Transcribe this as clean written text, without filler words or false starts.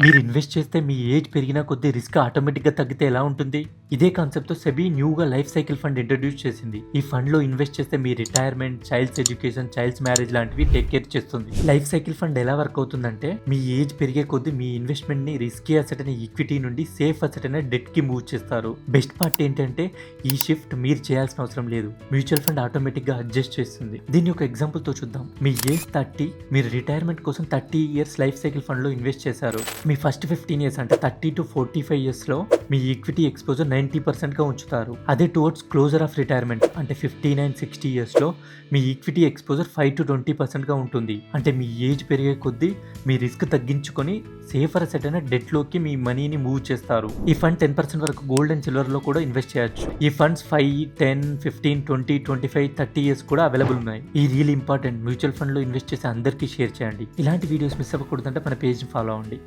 మీరు ఇన్వెస్ట్ చేస్తే మీ ఏజ్ పెరిగినా కొద్దీ రిస్క్ ఆటోమేటిక్గా తగ్గితే ఎలా ఉంటుంది? ఇదే కాన్సెప్ట్తో సెబీ న్యూగా లైఫ్ సైకిల్ ఫండ్ ఇంట్రడ్యూస్ చేసింది. ఈ ఫండ్లో ఇన్వెస్ట్ చేస్తే మీ retirement, child's education, child's marriage లాంటివి టేక్ కేర్ చేస్తుంది. లైఫ్ సైకిల్ ఫండ్ ఎలా వర్క్ అవుతుందంటే మీ ఏజ్ పెరిగే కొద్దీ మీ ఇన్వెస్ట్మెంట్ ని రిస్కీ అసెట్ అనే ఈక్విటీ నుండి సేఫ్ అసెట్ అనే డెట్ కి మూవ్ చేస్తారు. బెస్ట్ పార్ట్ ఏంటంటే ఈ షిఫ్ట్ మీరు చేయాల్సిన అవసరం లేదు. మ్యూచువల్ ఫండ్ ఆటోమేటిక్ గా అడ్జస్ట్ చేస్తుంది. దీన్ని ఒక ఎగ్జాంపుల్ తో చూద్దాం. మీ ఏజ్ 30, మీరు రిటైర్మెంట్ కోసం 30 ఇయర్స్ లైఫ్ సైకిల్ ఫండ్ లో ఇన్వెస్ట్ చేశారు. మీ ఫస్ట్ 15 ఇయర్స్ అంటే 30 to 45 ఇయర్స్ లో మీ ఈక్విటీ ఎక్స్పోజర్ 90% గా ఉంచుతారు. అదే టువర్డ్స్ క్లోజర్ ఆఫ్ రిటైర్మెంట్ అంటే 59-60 ఇయర్స్ లో మీ ఈక్విటీ ఎక్స్పోజర్ 5 to 20% గా ఉంటుంది. అంటే మీ ఏజ్ పెరిగే కొద్దీ మీ రిస్క్ తగ్గించుకొని సేఫర్ అసెట్ అయిన డెట్ లోకి మీ మనీని మూవ్ చేస్తారు. ఈ ఫండ్ 10% వరకు గోల్డ్ అండ్ సిల్వర్ లో కూడా ఇన్వెస్ట్ చేయొచ్చు. ఈ ఫండ్స్ 5, 10, 15, 20, 25, 30 ఇయర్స్ కూడా అవైలబుల్ ఉన్నాయి. ఈ రియల్ ఇంపార్టెంట్. మ్యూచువల్ ఫండ్ లో ఇన్వెస్ట్ చేసి అందరికీ షేర్ చేయండి. ఇలాంటి వీడియోస్ మిస్ అవ్వకూడదంటే మన పేజ్ ని ఫాలో అవ్వండి.